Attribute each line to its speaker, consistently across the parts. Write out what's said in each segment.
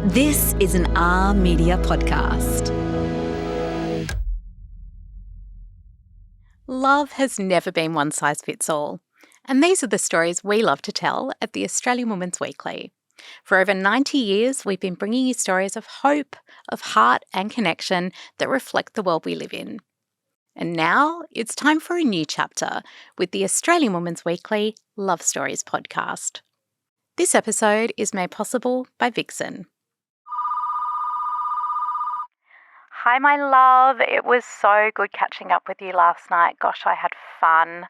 Speaker 1: This is an R Media podcast. Love has never been one size fits all, and these are the stories we love to tell at the Australian Women's Weekly. For over 90 years, we've been bringing you stories of hope, of heart and connection that reflect the world we live in. And now it's time for a new chapter with the Australian Women's Weekly Love Stories podcast. This episode is made possible by Vixen. Hi, my love. It was so good catching up with you last night. Gosh, I had fun.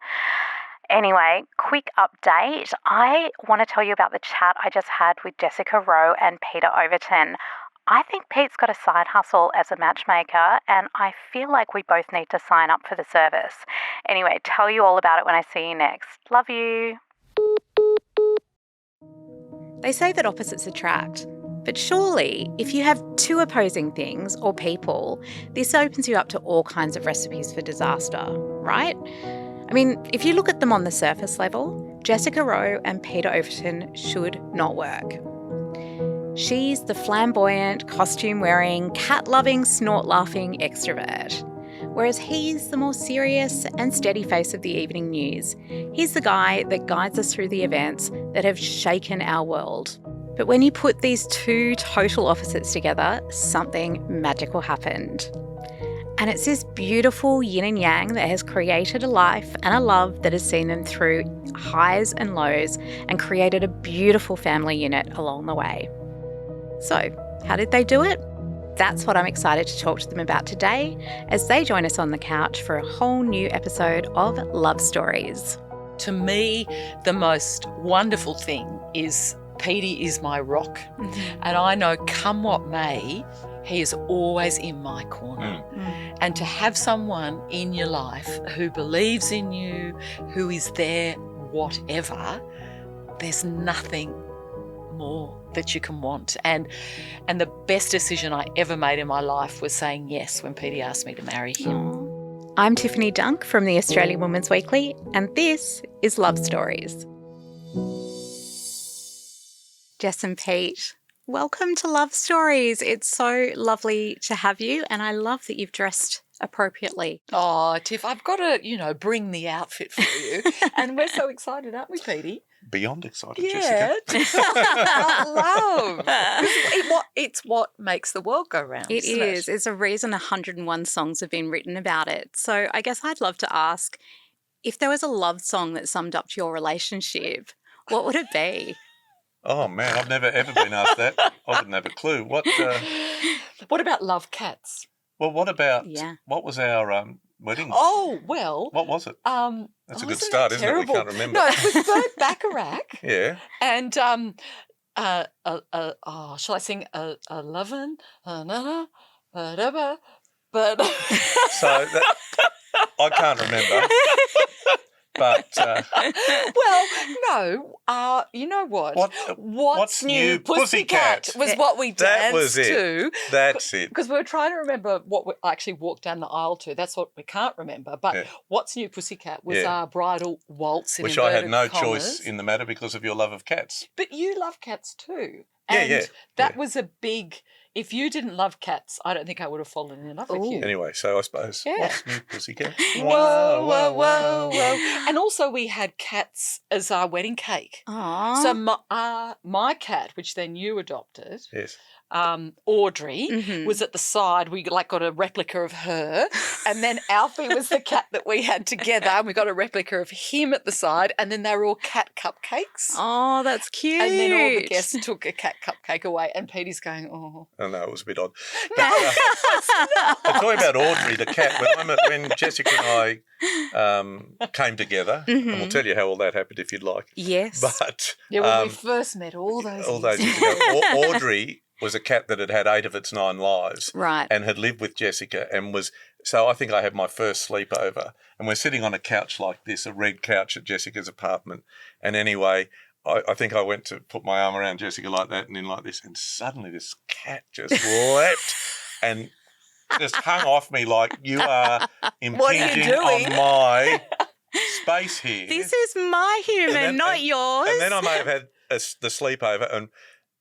Speaker 1: Anyway, quick update. I want to tell you about the chat I just had with Jessica Rowe and Peter Overton. I think Pete's got a side hustle as a matchmaker, and I feel like we both need to sign up for the service. Anyway, tell you all about it when I see you next. Love you. They say that opposites attract. But surely, if you have two opposing things or people, this opens you up to all kinds of recipes for disaster, right? I mean, if you look at them on the surface level, Jessica Rowe and Peter Overton should not work. She's the flamboyant, costume-wearing, cat-loving, snort-laughing extrovert, whereas he's the more serious and steady face of the evening news. He's the guy that guides us through the events that have shaken our world. But when you put these two total opposites together, something magical happened. And it's this beautiful yin and yang that has created a life and a love that has seen them through highs and lows and created a beautiful family unit along the way. So, how did they do it? That's what I'm excited to talk to them about today as they join us on the couch for a whole new episode of Love Stories.
Speaker 2: To me, the most wonderful thing is Petey is my rock. Mm-hmm. And I know come what may, he is always in my corner. And to have someone in your life who believes in you, who is there, whatever, there's nothing more that you can want. And the best decision I ever made in my life was saying yes when Petey asked me to marry him.
Speaker 1: I'm Tiffany Dunk from the Australian Women's Weekly, and this is Love Stories. Jess and Pete, welcome to Love Stories. It's so lovely to have you, and I love that you've dressed appropriately.
Speaker 2: Oh, Tiff, I've got to, bring the outfit for you. And we're so excited, aren't we, Petey?
Speaker 3: Beyond excited,
Speaker 2: yeah.
Speaker 3: Jessica.
Speaker 2: Love. It's what makes the world go round.
Speaker 1: It is. It's a reason 101 songs have been written about it. So I guess I'd love to ask, if there was a love song that summed up your relationship, what would it be?
Speaker 3: Oh, man, I've never ever been asked that. I wouldn't have a clue.
Speaker 2: What about Love Cats?
Speaker 3: Well, what was our wedding?
Speaker 2: Oh, well.
Speaker 3: What was it? That's a good start, isn't it? We can't remember.
Speaker 2: No, it was Bert Bacharach.
Speaker 3: Yeah.
Speaker 2: And, shall I sing a lovin'? But
Speaker 3: So I can't remember. But
Speaker 2: well, no. You know what? What's new, Pussycat? Was what we danced to.
Speaker 3: That's it.
Speaker 2: Because we were trying to remember what we actually walked down the aisle to. That's what we can't remember. But What's New, Pussycat was our bridal waltz.
Speaker 3: Which I had no choice in the matter because of your love of cats.
Speaker 2: But you love cats too.
Speaker 3: And
Speaker 2: that was a big. If you didn't love cats, I don't think I would have fallen in love with you.
Speaker 3: Anyway, so I suppose, What's New, Pussycat?
Speaker 2: Whoa, whoa, whoa, whoa. And also we had cats as our wedding cake.
Speaker 1: Aww.
Speaker 2: So my cat, which then you adopted,
Speaker 3: yes,
Speaker 2: Audrey, was at the side. We got a replica of her. And then Alfie was the cat that we had together. And we got a replica of him at the side. And then they were all cat cupcakes.
Speaker 1: Oh, that's cute.
Speaker 2: And then all the guests took a cat cupcake away. And Petey's going, oh.
Speaker 3: Oh, no, it was a bit odd. But, I'm talking about Audrey, the cat. When Jessica and I came together, and we'll tell you how all that happened if you'd like.
Speaker 1: Yes.
Speaker 3: But
Speaker 2: when we first met all those years
Speaker 3: ago, Audrey was a cat that had had 8 of its 9 lives.
Speaker 1: Right.
Speaker 3: And had lived with Jessica and was... So I think I had my first sleepover and we're sitting on a couch like this, a red couch at Jessica's apartment. And anyway, I think I went to put my arm around Jessica like that and then like this, and suddenly this cat just leapt and just hung off me like, you are impinging on my space here.
Speaker 1: This is my human, not yours.
Speaker 3: And then I may have had the sleepover and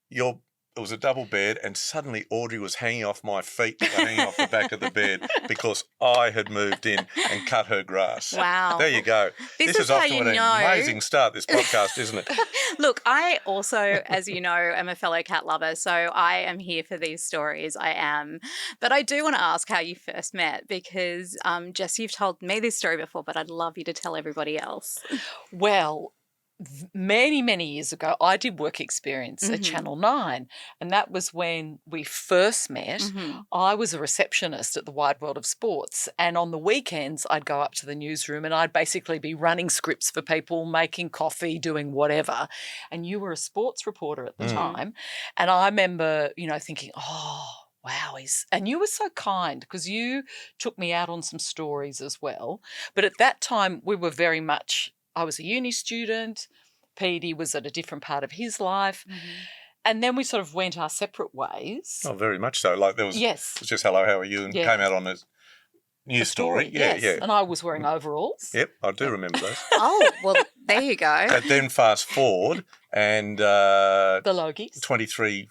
Speaker 3: your it was a double bed, and suddenly Audrey was hanging off my feet, hanging off the back of the bed because I had moved in and cut her grass.
Speaker 1: Wow.
Speaker 3: There you go.
Speaker 1: This is
Speaker 3: off
Speaker 1: how
Speaker 3: to
Speaker 1: you
Speaker 3: an
Speaker 1: know.
Speaker 3: amazing start, this podcast, isn't it?
Speaker 1: Look, I also, as you know, am a fellow cat lover, so I am here for these stories. I am. But I do want to ask how you first met because, Jess, you've told me this story before, but I'd love you to tell everybody else.
Speaker 2: Well, many, many years ago, I did work experience at Channel 9, and that was when we first met. I was a receptionist at the Wide World of Sports, and on the weekends I'd go up to the newsroom and I'd basically be running scripts for people, making coffee, doing whatever. And you were a sports reporter at the time, and I remember, thinking, oh, wow, and you were so kind because you took me out on some stories as well. But at that time, we were very much, I was a uni student, Petey was at a different part of his life, and then we sort of went our separate ways.
Speaker 3: Oh, very much so. Like there was, it was just hello, how are you, and came out on a news story. Yeah.
Speaker 2: And I was wearing overalls.
Speaker 3: Yep, I do remember those.
Speaker 1: Oh, well, there you go.
Speaker 3: But then fast forward and
Speaker 2: The Logies.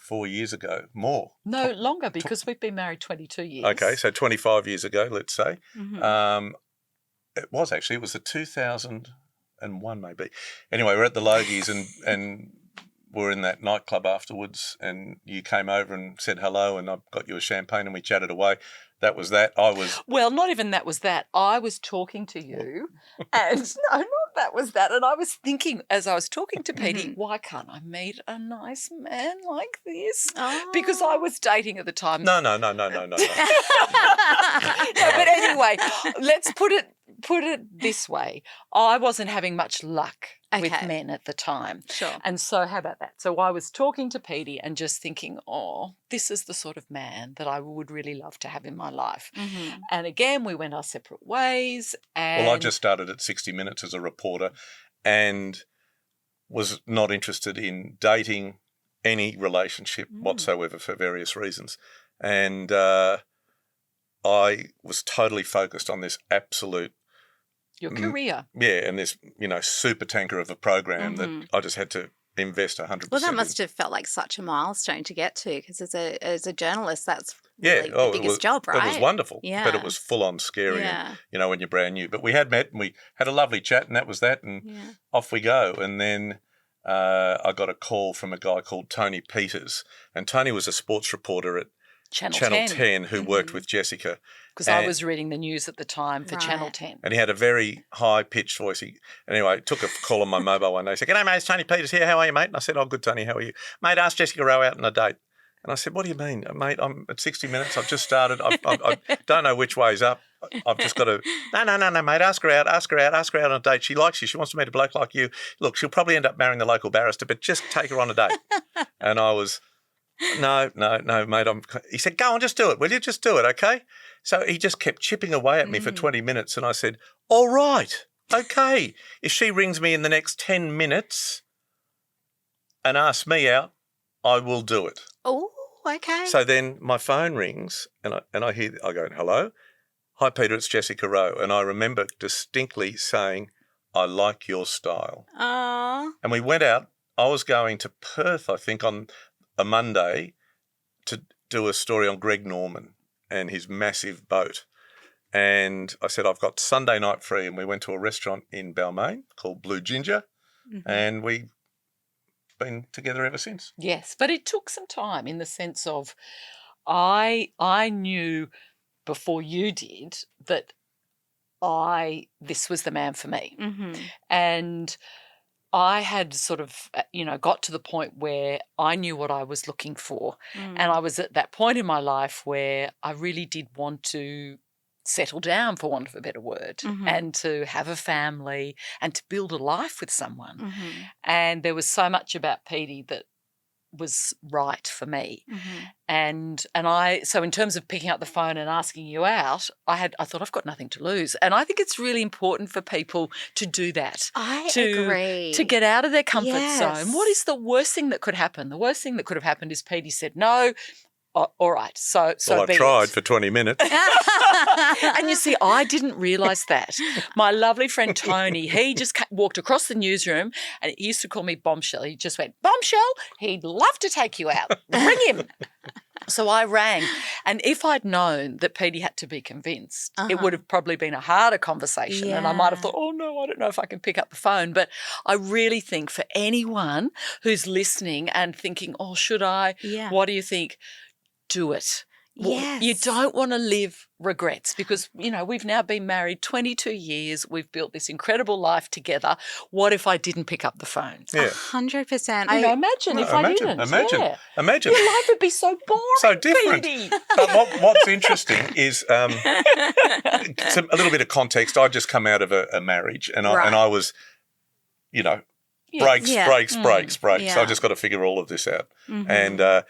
Speaker 3: 4 years ago, more.
Speaker 2: No, longer because we've been married 22 years.
Speaker 3: Okay, so 25 years ago, let's say. It was the 2001 maybe. Anyway, we're at the Logies and we're in that nightclub afterwards, and you came over and said hello, and I got you a champagne and we chatted away. That was that.
Speaker 2: Well, not even that was that. I was talking to you and no, not that was that. And I was thinking as I was talking to Petey, why can't I meet a nice man like this?
Speaker 1: Oh.
Speaker 2: Because I was dating at the time.
Speaker 3: No.
Speaker 2: No, but anyway, let's put it this way. I wasn't having much luck with men at the time.
Speaker 1: Sure.
Speaker 2: And so how about that? So I was talking to Petey and just thinking, oh, this is the sort of man that I would really love to have in my life. And again, we went our separate ways. And
Speaker 3: Well, I just started at 60 Minutes as a reporter and was not interested in dating any relationship whatsoever for various reasons. And I was totally focused on this absolute
Speaker 2: your career.
Speaker 3: Yeah, and this, super tanker of a program that I just had to invest 100%.
Speaker 1: Well, that must have felt like such a milestone to get to because as a journalist, that's really the biggest job, right?
Speaker 3: It was wonderful,
Speaker 1: yeah.
Speaker 3: but it was full on scary, and, when you're brand new. But we had met and we had a lovely chat, and that was that, and off we go. And then I got a call from a guy called Tony Peters, and Tony was a sports reporter at Channel 10 who worked with Jessica.
Speaker 2: Because I was reading the news at the time for Channel 10.
Speaker 3: And he had a very high-pitched voice. Anyway, took a call on my mobile one day. He said, "G'day, mate, it's Tony Peters here. How are you, mate?" And I said, "Oh, good, Tony. How are you?" "Mate, ask Jessica Rowe out on a date." And I said, "What do you mean? Mate, I'm at 60 Minutes. I've just started. I don't know which way's up. I've just got to..." No, mate, ask her out on a date. She likes you. She wants to meet a bloke like you. Look, she'll probably end up marrying the local barrister, but just take her on a date." And I was... No, mate. He said, "Go on, just do it. Will you just do it, okay?" So he just kept chipping away at me for 20 minutes, and I said, "All right, okay. If she rings me in the next 10 minutes and asks me out, I will do it."
Speaker 1: Oh, okay.
Speaker 3: So then my phone rings, and I hear, I go, "Hello, hi Peter, it's Jessica Rowe," and I remember distinctly saying, "I like your style."
Speaker 1: Aww.
Speaker 3: And we went out. I was going to Perth, I think, on a Monday to do a story on Greg Norman and his massive boat. And I said, "I've got Sunday night free." And we went to a restaurant in Balmain called Blue Ginger, and we've been together ever since.
Speaker 2: Yes, but it took some time in the sense of I knew before you did that this was the man for me. And I had sort of, got to the point where I knew what I was looking for. And I was at that point in my life where I really did want to settle down, for want of a better word, and to have a family and to build a life with someone. And there was so much about Petey that was right for me. And so in terms of picking up the phone and asking you out, I thought I've got nothing to lose. And I think it's really important for people to do that.
Speaker 1: I agree.
Speaker 2: To get out of their comfort zone. What is the worst thing that could happen? The worst thing that could have happened is Petey said, "No, all right, so
Speaker 3: Well, I
Speaker 2: be
Speaker 3: tried
Speaker 2: it.
Speaker 3: for 20 minutes.
Speaker 2: And you see, I didn't realise that. My lovely friend Tony, he just walked across the newsroom and he used to call me Bombshell. He just went, Bombshell, he'd love to take you out. Ring him. So I rang, and if I'd known that Petey had to be convinced, it would have probably been a harder conversation, and I might have thought, oh, no, I don't know if I can pick up the phone. But I really think for anyone who's listening and thinking, oh, should I?
Speaker 1: Yeah.
Speaker 2: What do you think? Do it.
Speaker 1: Yes.
Speaker 2: You don't want to live regrets because, we've now been married 22 years. We've built this incredible life together. What if I didn't pick up the phone?
Speaker 3: Yeah.
Speaker 1: 100%.
Speaker 2: Imagine if I didn't. Yeah.
Speaker 3: Imagine.
Speaker 2: Your life would be so boring,
Speaker 3: So different.
Speaker 2: Petey.
Speaker 3: But what's interesting is a little bit of context. I just come out of a marriage and I was, breaks.
Speaker 1: Yeah.
Speaker 3: So I just got to figure all of this out. And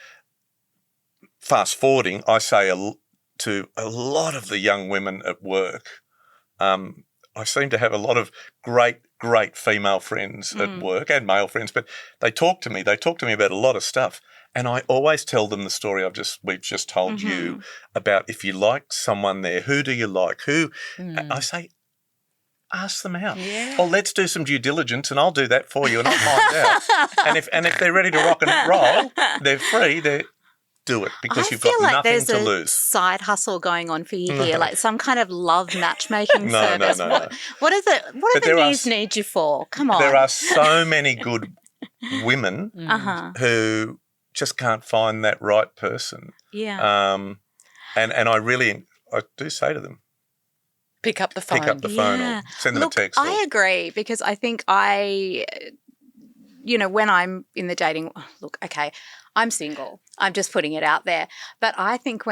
Speaker 3: fast forwarding, I say to a lot of the young women at work, I seem to have a lot of great female friends at work and male friends, but they talk to me. They talk to me about a lot of stuff. And I always tell them the story we've just told you about if you like someone there, who do you like? I say, ask them out.
Speaker 2: Yeah.
Speaker 3: Or let's do some due diligence and I'll do that for you and I'll find out. And if they're ready to rock and roll, they're free, do it because you've got nothing to lose.
Speaker 1: There's a side hustle going on for you here, like some kind of love matchmaking service.
Speaker 3: No.
Speaker 1: What is it? What do the news need you for? Come on.
Speaker 3: There are so many good women who just can't find that right person.
Speaker 1: Yeah.
Speaker 3: And I do say to them,
Speaker 2: pick up the phone.
Speaker 3: Or send them a text.
Speaker 1: I agree because I think when I'm in the dating, I'm single. I'm just putting it out there. But I think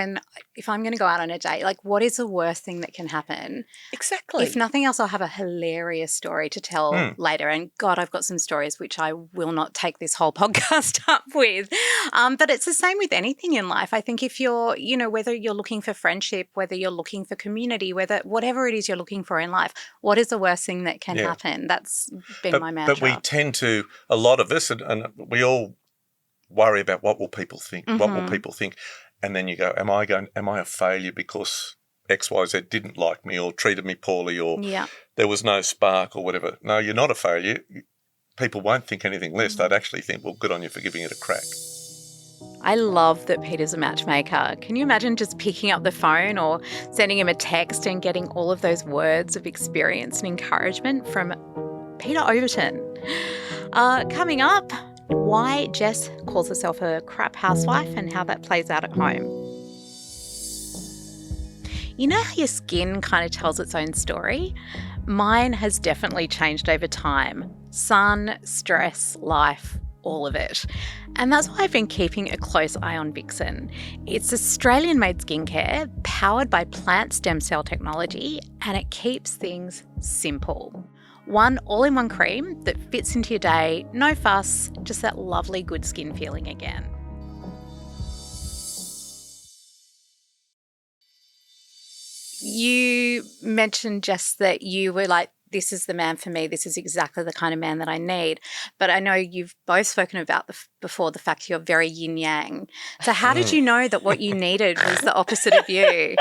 Speaker 1: if I'm going to go out on a date, like what is the worst thing that can happen?
Speaker 2: Exactly.
Speaker 1: If nothing else, I'll have a hilarious story to tell later. And God, I've got some stories which I will not take this whole podcast up with. But it's the same with anything in life. I think if you're, whether you're looking for friendship, whether you're looking for community, whatever it is you're looking for in life, what is the worst thing that can happen? That's been my mantra.
Speaker 3: But we tend to, a lot of us, and we all worry about what will people think, what will people think, and then you go, am I a failure because XYZ didn't like me or treated me poorly or there was no spark or whatever? No, you're not a failure. People won't think anything less. They'd actually think, well, good on you for giving it a crack.
Speaker 1: I love that Peter's a matchmaker. Can you imagine just picking up the phone or sending him a text and getting all of those words of experience and encouragement from Peter Overton? Coming up, why Jess calls herself a crap housewife and how that plays out at home. You know how your skin kind of tells its own story? Mine has definitely changed over time. Sun, stress, life, all of it. And that's why I've been keeping a close eye on Vixen. It's Australian-made skincare powered by plant stem cell technology, and it keeps things simple. One all-in-one cream that fits into your day, no fuss, just that lovely good skin feeling again. You mentioned just that you were like, this is the man for me, this is exactly the kind of man that I need. But I know you've both spoken about before the fact you're very yin-yang. So how did you know that what you needed was the opposite of you?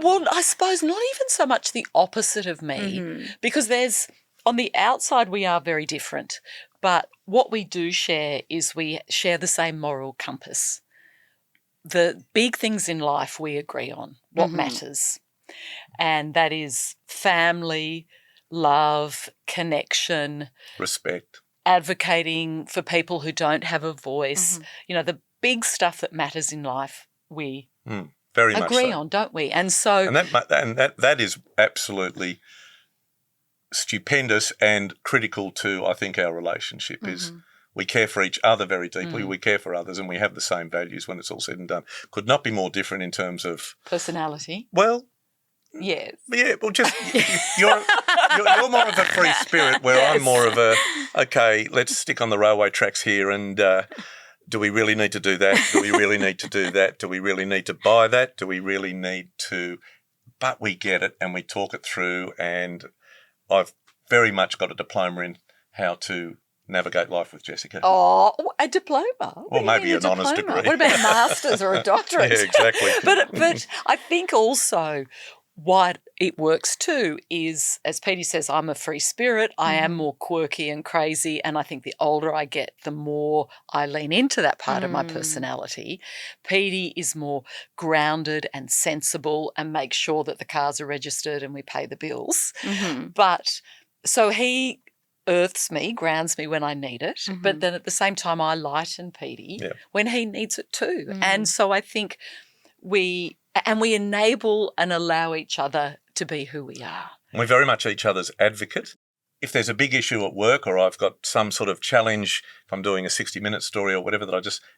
Speaker 2: Well, I suppose not even so much the opposite of me because on the outside we are very different, but what we do share is we share the same moral compass. The big things in life we agree on, what matters, and that is family, love, connection.
Speaker 3: Respect.
Speaker 2: Advocating for people who don't have a voice. The big stuff that matters in life we
Speaker 3: very much
Speaker 2: agree
Speaker 3: so.
Speaker 2: on, don't we? And so
Speaker 3: that is absolutely stupendous and critical to, I think, our relationship is we care for each other very deeply, we care for others, and we have the same values when it's all said and done. Could not be more different in terms of
Speaker 2: personality.
Speaker 3: Well,
Speaker 2: yes.
Speaker 3: Yeah, well, just you're more of a free spirit where I'm more of a, okay, let's stick on the railway tracks here and do we really need to do that? Do we really need to do that? Do we really need to buy that? Do we really need to? But we get it and we talk it through, and I've very much got a diploma in how to navigate life with Jessica.
Speaker 2: Oh, a diploma.
Speaker 3: Or maybe an honours degree.
Speaker 2: What about a master's or a doctorate?
Speaker 3: Yeah, exactly.
Speaker 2: But I think also what it works too is, as Petey says, I'm a free spirit. I am more quirky and crazy, and I think the older I get, the more I lean into that part of my personality. Petey is more grounded and sensible and makes sure that the cars are registered and we pay the bills. But so he earths me, grounds me when I need it, but then at the same time I lighten Petey when he needs it too. And so I think we enable and allow each other to be who we are.
Speaker 3: We're very much each other's advocate. If there's a big issue at work or I've got some sort of challenge, if I'm doing a 60-minute story or whatever,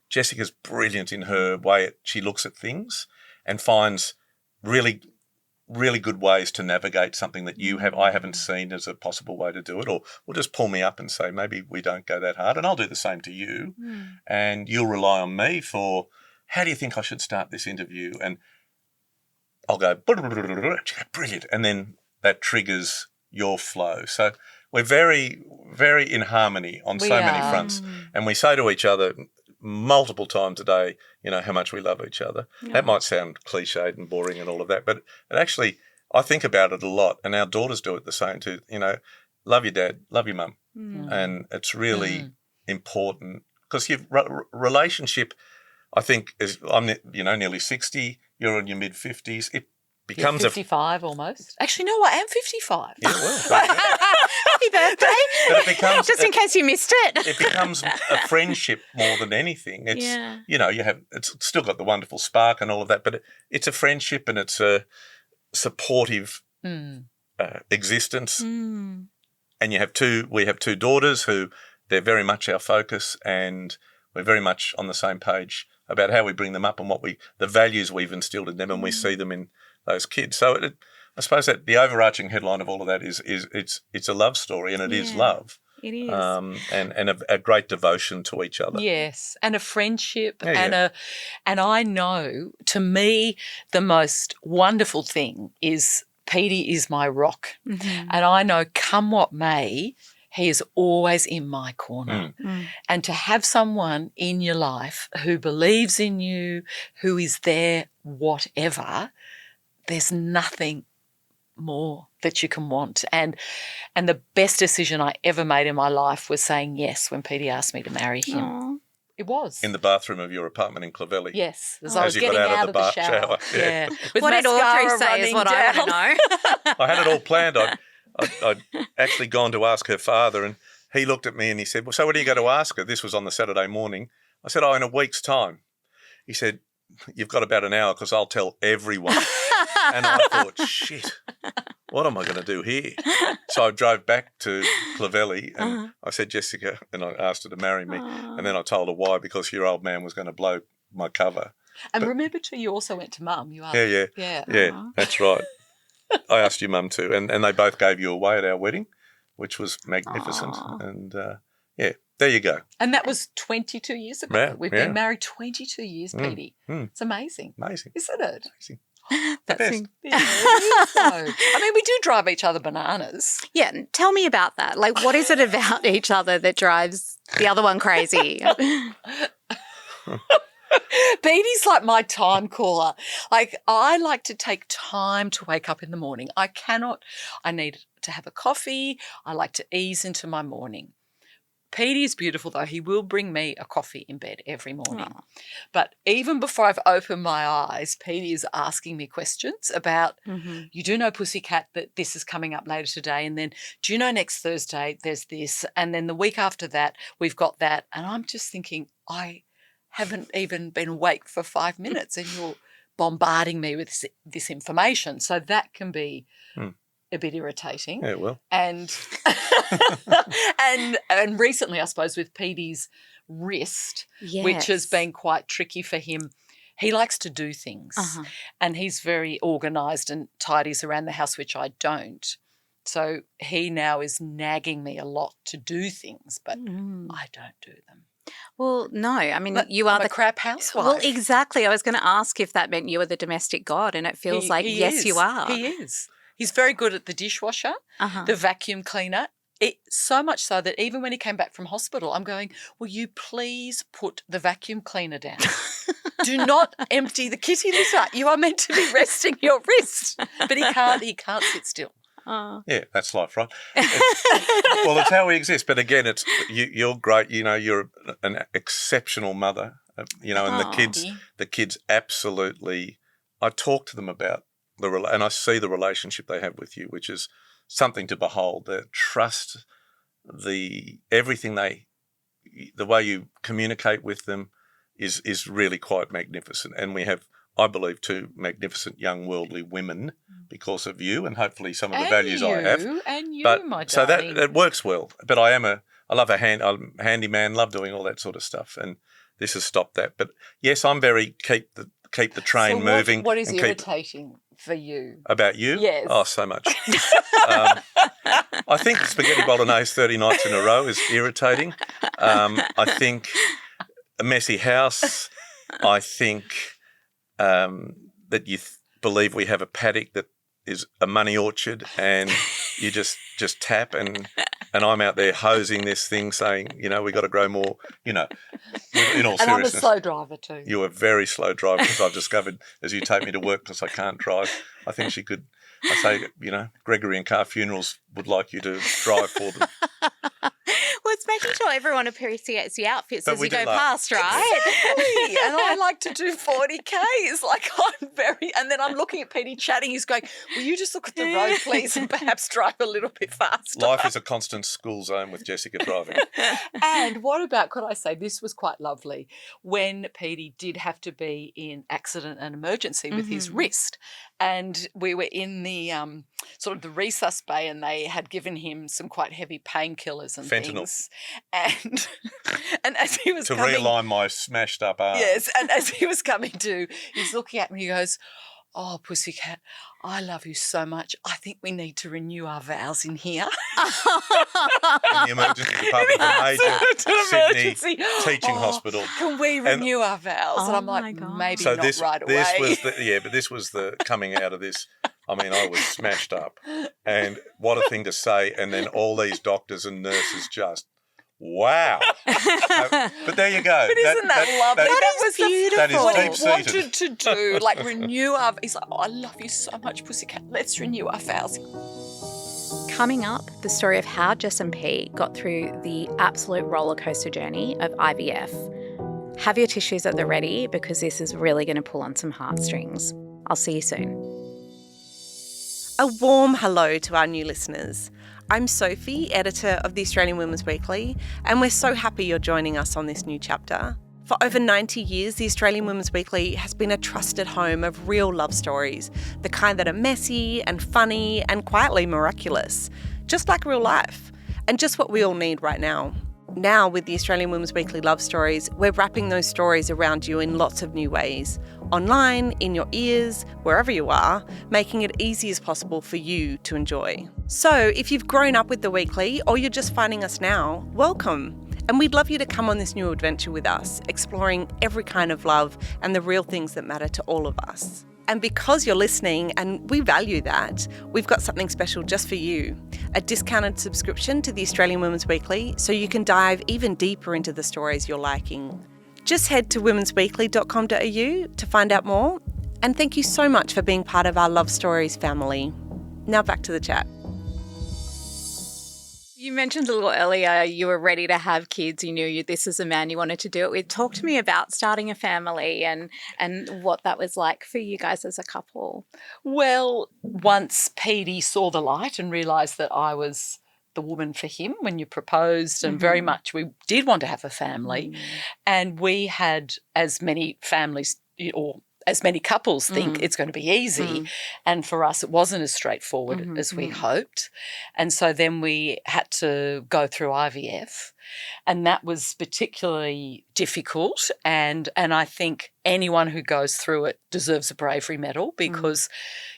Speaker 3: Jessica's brilliant in her way she looks at things and finds really, really good ways to navigate something that I haven't seen as a possible way to do it, or will just pull me up and say, maybe we don't go that hard, and I'll do the same to you. And you'll rely on me for, how do you think I should start this interview? And I'll go, brilliant. And then that triggers your flow. So we're very, very in harmony on so many fronts. And we say to each other multiple times a day, how much we love each other. Yeah. That might sound cliched and boring and all of that, but it actually, I think about it a lot. And our daughters do it the same too. Love your dad, love your mum. And it's really important because relationship, I think, I'm nearly 60. You're in your mid-50s. It becomes
Speaker 2: 55 almost. Actually, no, I am 55.
Speaker 3: Yeah, well.
Speaker 1: Happy birthday.
Speaker 3: But it becomes,
Speaker 1: just in case you missed it.
Speaker 3: It becomes a friendship more than anything. It's, it's still got the wonderful spark and all of that, but it's a friendship and it's a supportive existence. And we have two daughters who they're very much our focus, and we're very much on the same page about how we bring them up and the values we've instilled in them, and we see them in those kids. So I suppose that the overarching headline of all of that is it's a love story, and it is love. It is, and a great devotion to each other.
Speaker 2: Yes, and a friendship, and I know, to me, the most wonderful thing is Petey is my rock, and I know, come what may, he is always in my corner. And to have someone in your life who believes in you, who is there, whatever, there's nothing more that you can want. And the best decision I ever made in my life was saying yes when Petey asked me to marry him. Aww. It was.
Speaker 3: In the bathroom of your apartment in Clovelly.
Speaker 2: Yes, as I was getting out of the shower.
Speaker 3: Yeah.
Speaker 1: What did Audrey say is what I want to know.
Speaker 3: I had it all planned. I'd actually gone to ask her father, and he looked at me and he said, well, so what are you going to ask her? This was on the Saturday morning. I said, in a week's time. He said, you've got about an hour because I'll tell everyone. And I thought, shit, what am I going to do here? So I drove back to Clovelly and I said, Jessica, and I asked her to marry me. And then I told her why, because your old man was going to blow my cover.
Speaker 2: And remember too, you also went to Mum. You asked.
Speaker 3: Yeah, that's right. I asked your mum too, and they both gave you away at our wedding, which was magnificent. And there you go.
Speaker 2: And that was 22 years ago. Yeah, We've been married 22 years, Petey. It's amazing.
Speaker 3: Amazing.
Speaker 2: Isn't it?
Speaker 3: Amazing.
Speaker 1: That's
Speaker 2: it is, though. I mean, we do drive each other bananas.
Speaker 1: Yeah, tell me about that. Like, what is it about each other that drives the other one crazy?
Speaker 2: Petey's like my time caller. Like, I like to take time to wake up in the morning. I need to have a coffee. I like to ease into my morning. Petey is beautiful, though. He will bring me a coffee in bed every morning. But even before I've opened my eyes, Petey is asking me questions about, you do know, Pussycat, that this is coming up later today, and then do you know next Thursday there's this, and then the week after that we've got that. And I'm just thinking, I haven't even been awake for 5 minutes and you're bombarding me with this information. So that can be a bit irritating.
Speaker 3: Yeah, well.
Speaker 2: And and recently, I suppose, with Petey's wrist, which has been quite tricky for him, he likes to do things and he's very organised and tidies around the house, which I don't. So he now is nagging me a lot to do things, but I don't do them.
Speaker 1: Well, no. I mean,
Speaker 2: but
Speaker 1: you are
Speaker 2: the crap housewife.
Speaker 1: Well, exactly. I was going to ask if that meant you were the domestic god, and it feels like, yes, you are.
Speaker 2: He is. He's very good at the dishwasher, the vacuum cleaner, So much so that even when he came back from hospital, I'm going, will you please put the vacuum cleaner down? Do not empty the kitty litter. You are meant to be resting your wrist. But he can't sit still.
Speaker 1: Oh.
Speaker 3: Yeah, that's life, right? Well, it's how we exist. But again, it's you're great. You know, you're an exceptional mother. You know, and the kids absolutely. I talk to them about and I see the relationship they have with you, which is something to behold. The trust, everything the way you communicate with them is really quite magnificent. And we have, I believe, two magnificent young worldly women because of you and hopefully some of the values I have.
Speaker 2: And you,
Speaker 3: but,
Speaker 2: my
Speaker 3: so
Speaker 2: darling.
Speaker 3: that works well. But I love I'm a handyman, love doing all that sort of stuff. And this has stopped that. But yes, I'm very keep the train moving.
Speaker 2: What is irritating for you?
Speaker 3: About you?
Speaker 2: Yes.
Speaker 3: Oh, so much. I think spaghetti bolognese 30 nights in a row is irritating. I think a messy house. I think that you believe we have a paddock that is a money orchard and you just tap and I'm out there hosing this thing saying, you know, we got to grow more, you know, in all seriousness.
Speaker 2: And I'm a slow driver too.
Speaker 3: You're a very slow driver because I've discovered as you take me to work because I can't drive, I think she could, I say, you know, Gregory and Car Funerals would like you to drive for them.
Speaker 1: Well, it's making sure everyone appreciates the outfits
Speaker 3: But
Speaker 1: as
Speaker 3: we
Speaker 1: you
Speaker 3: do
Speaker 1: go
Speaker 3: laugh.
Speaker 1: past, right?
Speaker 2: Exactly. And I like to do 40Ks. And then I'm looking at Petey chatting. He's going, will you just look at the road, please, and perhaps drive a little bit faster?
Speaker 3: Life is a constant school zone with Jessica driving.
Speaker 2: And what about, could I say, this was quite lovely, when Petey did have to be in accident and emergency with his wrist. And we were in the sort of the resus bay and they had given him some quite heavy painkillers and
Speaker 3: Fentanyl.
Speaker 2: things. And as he was
Speaker 3: to
Speaker 2: coming,
Speaker 3: realign my smashed up arm.
Speaker 2: yes, and as he was coming to, he's looking at me, he goes, oh, Pussycat, I love you so much. I think we need to renew our vows in here.
Speaker 3: In the emergency department of a major Sydney teaching hospital.
Speaker 2: Can we renew our vows? And I'm
Speaker 1: my
Speaker 2: like,
Speaker 1: God.
Speaker 2: maybe
Speaker 3: So
Speaker 2: not
Speaker 3: this
Speaker 2: right away.
Speaker 3: this was the coming out of this. I mean, I was smashed up. And what a thing to say. And then all these doctors and nurses just, wow. But there you go.
Speaker 2: But isn't that lovely? That was
Speaker 1: beautiful.
Speaker 3: That is
Speaker 2: what he
Speaker 3: deep-seated.
Speaker 2: wanted to do, like renew our. He's like, oh, I love you so much, Pussycat. Let's renew our vows.
Speaker 1: Coming up, the story of how Jess and Pete got through the absolute roller coaster journey of IVF. Have your tissues at the ready because this is really going to pull on some heartstrings. I'll see you soon.
Speaker 4: A warm hello to our new listeners. I'm Sophie, editor of the Australian Women's Weekly, and we're so happy you're joining us on this new chapter. For over 90 years, the Australian Women's Weekly has been a trusted home of real love stories, the kind that are messy and funny and quietly miraculous, just like real life, and just what we all need right now. Now, with the Australian Women's Weekly Love Stories, we're wrapping those stories around you in lots of new ways. Online, in your ears, wherever you are, making it easy as possible for you to enjoy. So, if you've grown up with the Weekly or you're just finding us now, welcome. And we'd love you to come on this new adventure with us, exploring every kind of love and the real things that matter to all of us. And because you're listening, and we value that, we've got something special just for you. A discounted subscription to the Australian Women's Weekly so you can dive even deeper into the stories you're liking. Just head to womensweekly.com.au to find out more. And thank you so much for being part of our Love Stories family. Now back to the chat.
Speaker 1: You mentioned a little earlier you were ready to have kids. You knew this is a man you wanted to do it with. Talk to me about starting a family and what that was like for you guys as a couple.
Speaker 2: Well, once Petey saw the light and realised that I was the woman for him when you proposed, and very much we did want to have a family, and we had as many families or as many couples think it's going to be easy. And for us, it wasn't as straightforward as we hoped. And so then we had to go through IVF, and that was particularly difficult. And I think anyone who goes through it deserves a bravery medal, because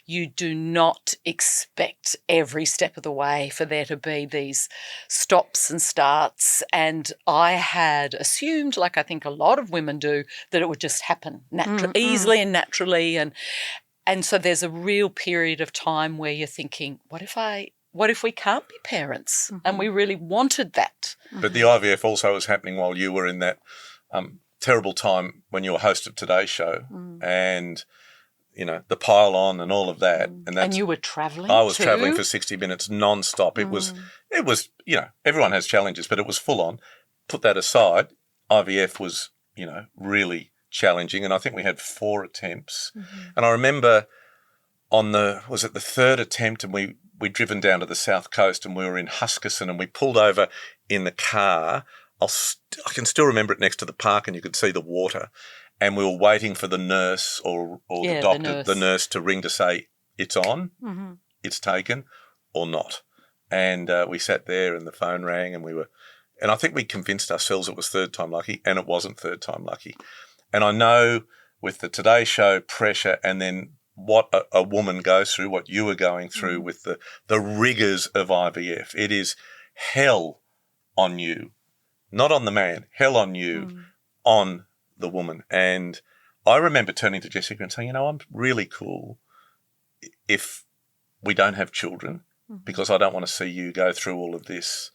Speaker 2: you do not expect every step of the way for there to be these stops and starts. And I had assumed, like I think a lot of women do, that it would just happen easily and naturally. And so there's a real period of time where you're thinking, what if I what if we can't be parents? And we really wanted that.
Speaker 3: But the IVF also was happening while you were in that terrible time when you were host of Today's Show and, you know, the pile on and all of that.
Speaker 2: And you were travelling
Speaker 3: I was
Speaker 2: too?
Speaker 3: travelling for 60 minutes non-stop. It was, you know, everyone has challenges, but it was full on. Put that aside, IVF was, you know, really challenging. And I think we had 4 attempts. And I remember was it the 3rd attempt, and we'd driven down to the south coast and we were in Huskisson and we pulled over in the car. I can still remember it next to the park and you could see the water. And we were waiting for the nurse or the doctor, the nurse to ring to say, it's on, it's taken or not. And we sat there and the phone rang and I think we convinced ourselves it was 3rd time lucky, and it wasn't 3rd time lucky. And I know with the Today Show pressure and then what a woman goes through, what you were going through with the rigours of IVF. It is hell on you, not on the man, hell on you, on the woman. And I remember turning to Jessica and saying, you know, I'm really cool if we don't have children because I don't want to see you go through all of this,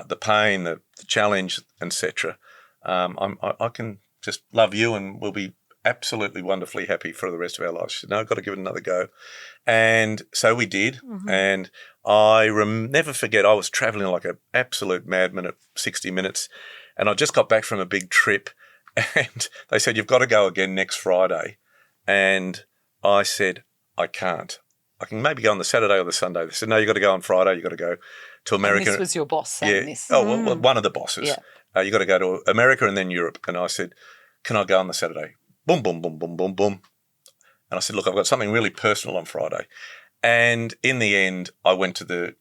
Speaker 3: the pain, the challenge, etc. I can just love you and we'll be absolutely wonderfully happy for the rest of our lives. She said, no, I've got to give it another go. And so we did. And I never forget, I was travelling like an absolute madman at 60 minutes and I just got back from a big trip and they said, you've got to go again next Friday. And I said, I can't. I can maybe go on the Saturday or the Sunday. They said, no, you've got to go on Friday. You've got to go to America.
Speaker 2: And this was your boss saying this.
Speaker 3: Oh, well, one of the bosses.
Speaker 2: Yeah.
Speaker 3: You've got to go to America and then Europe. And I said, can I go on the Saturday? Boom, boom, boom, boom, boom, boom. And I said, look, I've got something really personal on Friday. And in the end, I went to the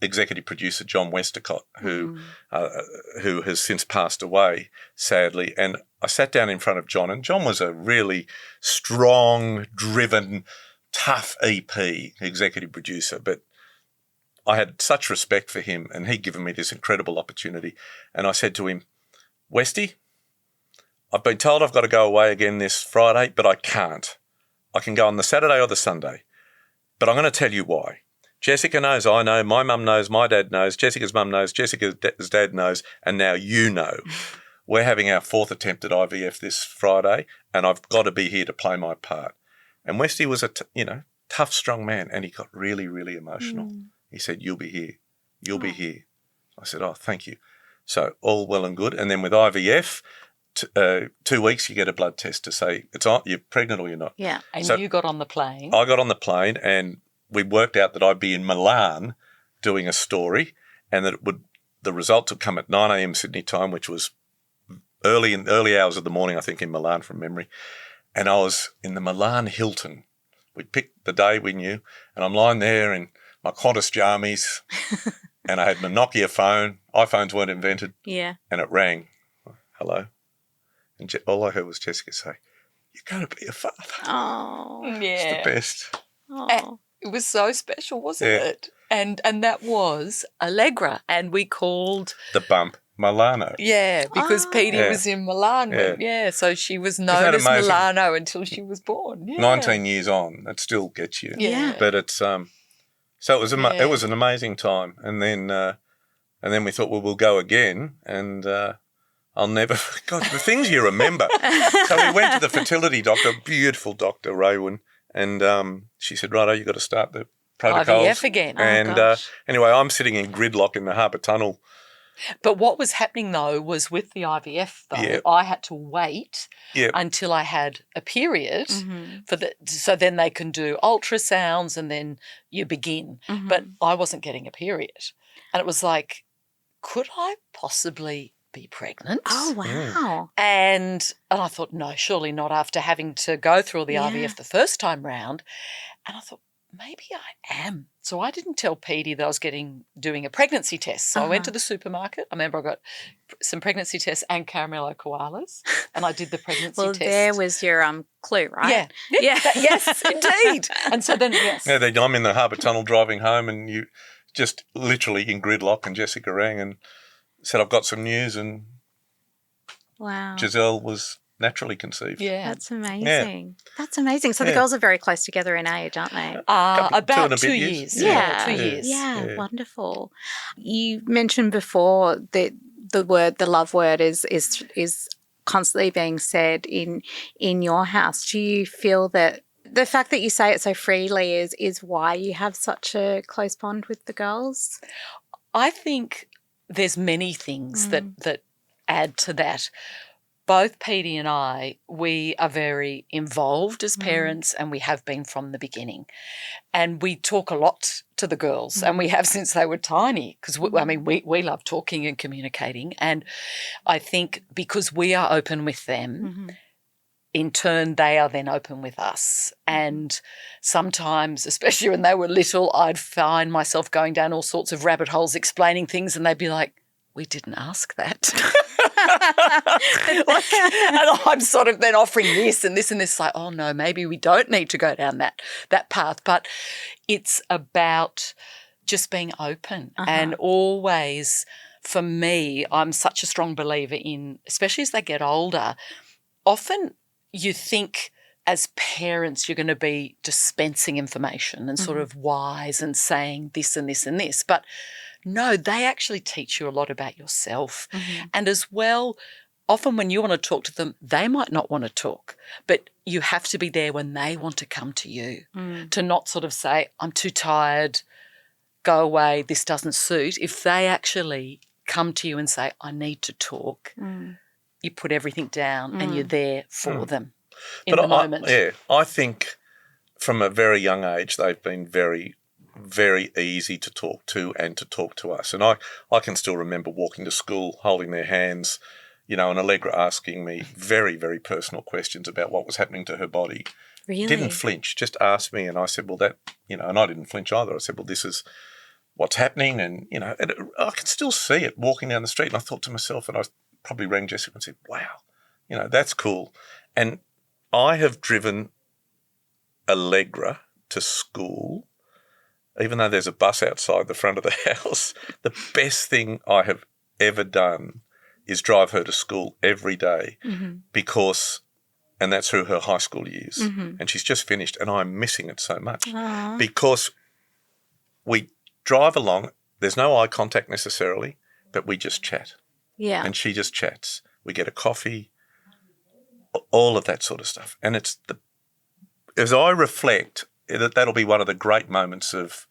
Speaker 3: executive producer, John Westacott, who has since passed away, sadly. And I sat down in front of John, and John was a really strong, driven, tough EP, executive producer. But I had such respect for him, and he'd given me this incredible opportunity. And I said to him, Westy, I've been told I've got to go away again this Friday, but I can't. I can go on the Saturday or the Sunday. But I'm going to tell you why. Jessica knows, I know, my mum knows, my dad knows, Jessica's mum knows, Jessica's dad knows, and now you know. We're having our 4th attempt at IVF this Friday, and I've got to be here to play my part. And Westy was a tough, strong man, and he got really, really emotional. He said, you'll be here. You'll be here. I said, oh, thank you. So all well and good. And then with IVF, 2 weeks you get a blood test to say you're pregnant or you're not.
Speaker 1: Yeah.
Speaker 2: And
Speaker 3: so
Speaker 2: you got on the plane.
Speaker 3: I got on the plane and we worked out that I'd be in Milan doing a story and that the results would come at 9 a.m. Sydney time, which was early hours of the morning, I think, in Milan from memory. And I was in the Milan Hilton. We picked the day we knew and I'm lying there in my Qantas jammies and I had my Nokia phone. iPhones weren't invented.
Speaker 1: Yeah.
Speaker 3: And it rang. Hello. And all I heard was Jessica say, you're going to be a father.
Speaker 1: Oh.
Speaker 2: Yeah.
Speaker 3: It's the best.
Speaker 1: Oh.
Speaker 2: It was so special, wasn't it? And that was Allegra. And we called
Speaker 3: the bump Milano.
Speaker 2: Yeah, because Petey was in Milan. So she was known as Milano until she was born. Yeah.
Speaker 3: 19 years on, that still gets you.
Speaker 1: Yeah.
Speaker 3: But it's so it was it was an amazing time. And then we thought, well, we'll go again. And I'll never God, the things you remember. So we went to the fertility doctor, beautiful doctor, Rowe, and she said, righto, you've got to start the protocols.
Speaker 2: IVF again.
Speaker 3: And anyway, I'm sitting in gridlock in the Harbour Tunnel.
Speaker 2: But what was happening, though, was with the IVF, though, I had to wait until I had a period so then they can do ultrasounds and then you begin. But I wasn't getting a period. And it was like, could I possibly be pregnant?
Speaker 1: Oh, wow.
Speaker 2: And I thought, no, surely not after having to go through all the IVF the first time round. And I thought, maybe I am. So I didn't tell Petey that I was doing a pregnancy test. So I went to the supermarket. I remember I got some pregnancy tests and caramello koalas, and I did the pregnancy test.
Speaker 1: Well, there was your clue, right?
Speaker 2: Yeah. Yes, indeed. And so then,
Speaker 3: I'm in the Harbour Tunnel driving home, and you just literally in gridlock, and Jessica rang and said, I've got some news, and
Speaker 1: wow.
Speaker 3: Giselle was naturally conceived.
Speaker 2: Yeah.
Speaker 1: That's amazing. That's amazing. So the girls are very close together in age, aren't they?
Speaker 2: About 2
Speaker 3: 2
Speaker 2: years.
Speaker 3: years.
Speaker 2: Yeah, 2
Speaker 3: Yeah.
Speaker 2: years.
Speaker 1: Yeah, wonderful. You mentioned before that the love word is constantly being said in your house. Do you feel that the fact that you say it so freely is why you have such a close bond with the girls?
Speaker 2: I think there's many things that add to that. Both Petey and I, we are very involved as parents, and we have been from the beginning. And we talk a lot to the girls, and we have since they were tiny, because, we love talking and communicating. And I think because we are open with them, in turn, they are then open with us. And sometimes, especially when they were little, I'd find myself going down all sorts of rabbit holes explaining things, and they'd be like, we didn't ask that. And I'm sort of then offering this and this and this, like, oh no, maybe we don't need to go down that path. But it's about just being open and always, for me, I'm such a strong believer in, especially as they get older, often you think as parents you're going to be dispensing information and sort of wise and saying this and this and this. But no, they actually teach you a lot about yourself. And as well, often when you want to talk to them, they might not want to talk, but you have to be there when they want to come to you, to not sort of say, I'm too tired, go away, this doesn't suit. If they actually come to you and say, I need to talk, you put everything down and you're there for them in the moment.
Speaker 3: I think from a very young age they've been very, very easy to talk to and to talk to us. And I can still remember walking to school, holding their hands, and Allegra asking me very, very personal questions about what was happening to her body.
Speaker 1: Really?
Speaker 3: Didn't flinch, just asked me, and I said, well, that, and I didn't flinch either. I said, well, this is what's happening, and, and I can still see it walking down the street. And I thought to myself, and I probably rang Jessica and said, wow, that's cool. And I have driven Allegra to school, even though there's a bus outside the front of the house. The best thing I have ever done is drive her to school every day because, and that's through her high school years, and she's just finished, and I'm missing it so much because we drive along, there's no eye contact necessarily, but we just chat.
Speaker 1: Yeah.
Speaker 3: And she just chats. We get a coffee, all of that sort of stuff. And it's as I reflect, that'll be one of the great moments of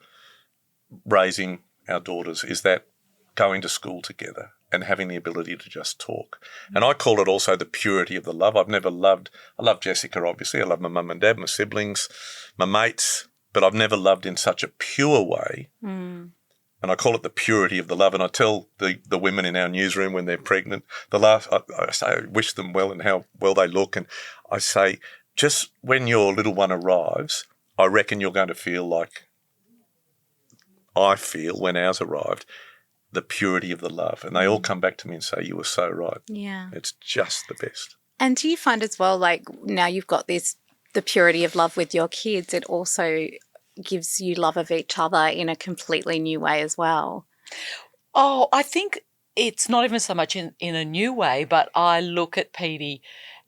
Speaker 3: raising our daughters, is that going to school together and having the ability to just talk. And I call it also the purity of the love. I love Jessica, obviously. I love my mum and dad, my siblings, my mates, but I've never loved in such a pure way. And I call it the purity of the love. And I tell the women in our newsroom when they're pregnant, I say, I wish them well and how well they look. And I say, just when your little one arrives, I reckon you're going to feel like I feel when ours arrived, the purity of the love. And they all come back to me and say, you were so right.
Speaker 1: Yeah.
Speaker 3: It's just the best.
Speaker 1: And do you find as well, like now you've got the purity of love with your kids, it also gives you love of each other in a completely new way as well?
Speaker 2: Oh, I think it's not even so much in a new way, but I look at Petey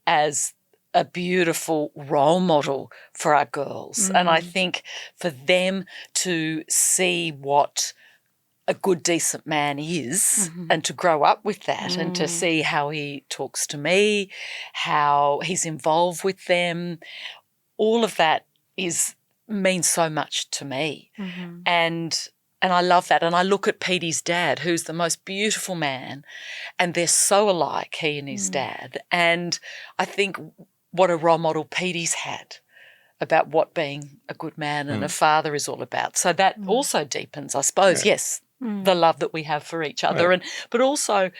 Speaker 2: as a beautiful role model for our girls. And I think for them to see what a good, decent man is and to grow up with that and to see how he talks to me, how he's involved with them, all of that means so much to me. And I love that. And I look at Petey's dad, who's the most beautiful man, and they're so alike, he and his dad. And I think what a role model Petey's had about what being a good man and a father is all about. So that also deepens, I suppose, yes, the love that we have for each other. But also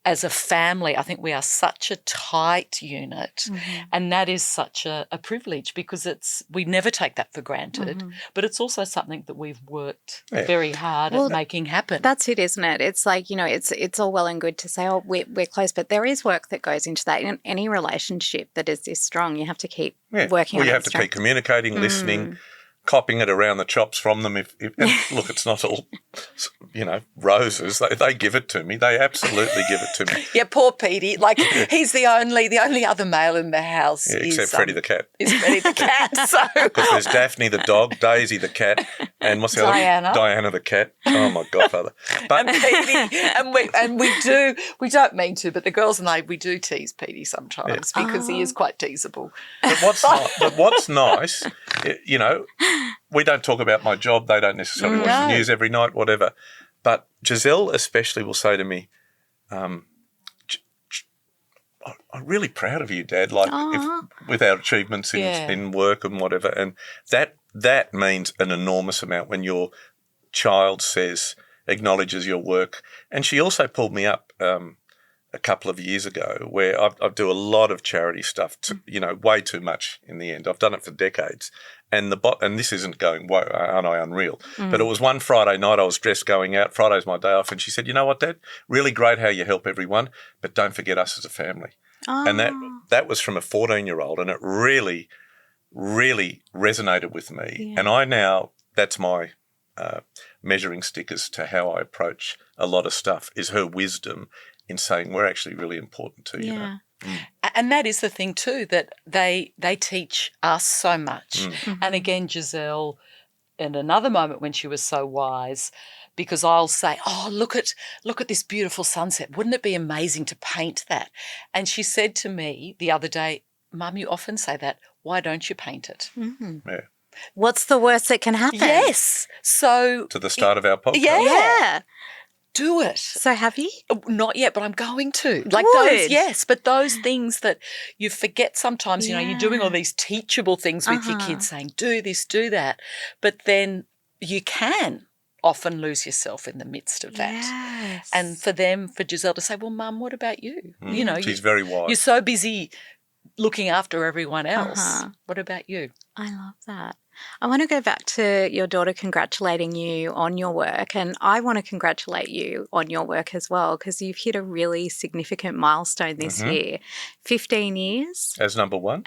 Speaker 2: as a family, I think we are such a tight unit, and that is such a privilege because we never take that for granted, but it's also something that we've worked very hard at making happen.
Speaker 1: That's it, isn't it? It's like, it's all well and good to say, oh, we're close, but there is work that goes into that. In any relationship that is this strong, you have to keep working on it.
Speaker 3: You have to keep communicating, listening, copping it around the chops from them. And look, it's not all, roses. They give it to me. They absolutely give it to me.
Speaker 2: Yeah, poor Petey. Like, he's the only other male in the house.
Speaker 3: Yeah, except Freddie the cat.
Speaker 2: Is Freddie the cat. So
Speaker 3: because there's Daphne the dog, Daisy the cat, and what's the
Speaker 2: Diana.
Speaker 3: other? Diana the cat. Oh my godfather. But
Speaker 2: and Petey, and we don't mean to, but the girls and I, we do tease Petey sometimes because he is quite teasable.
Speaker 3: But what's nice, we don't talk about my job. They don't necessarily watch the news every night, whatever. But Giselle especially will say to me, I'm really proud of you, Dad, with our achievements in work and whatever. And that means an enormous amount when your child acknowledges your work. And she also pulled me up a couple of years ago where I do a lot of charity stuff, way too much in the end. I've done it for decades. And this isn't going, whoa, aren't I unreal? But it was one Friday night I was dressed going out. Friday's my day off. And she said, you know what, Dad? Really great how you help everyone, but don't forget us as a family.
Speaker 1: Oh.
Speaker 3: And that was from a 14-year-old, and it really, really resonated with me.
Speaker 1: Yeah.
Speaker 3: And that's my measuring stick as to how I approach a lot of stuff, is her wisdom in saying we're actually really important to you.
Speaker 1: Yeah.
Speaker 2: And that is the thing too, that they teach us so much. And again, Giselle, in another moment when she was so wise, because I'll say, oh, look at this beautiful sunset. Wouldn't it be amazing to paint that? And she said to me the other day, Mum, you often say that. Why don't you paint it?
Speaker 1: Mm-hmm.
Speaker 3: Yeah.
Speaker 1: What's the worst that can happen?
Speaker 2: Yes. So
Speaker 3: To the start of our podcast.
Speaker 1: Yeah.
Speaker 2: do it.
Speaker 1: So have you?
Speaker 2: Not yet, but I'm going to.
Speaker 1: Good.
Speaker 2: Like those things that you forget sometimes, you're doing all these teachable things with your kids saying, do this, do that. But then you can often lose yourself in the midst of that.
Speaker 1: Yes.
Speaker 2: And for Giselle to say, well, Mum, what about you?
Speaker 3: She's very wise.
Speaker 2: You're so busy looking after everyone else. What about you?
Speaker 1: I love that. I want to go back to your daughter congratulating you on your work, and I want to congratulate you on your work as well, because you've hit a really significant milestone this year. 15 years.
Speaker 3: As number one.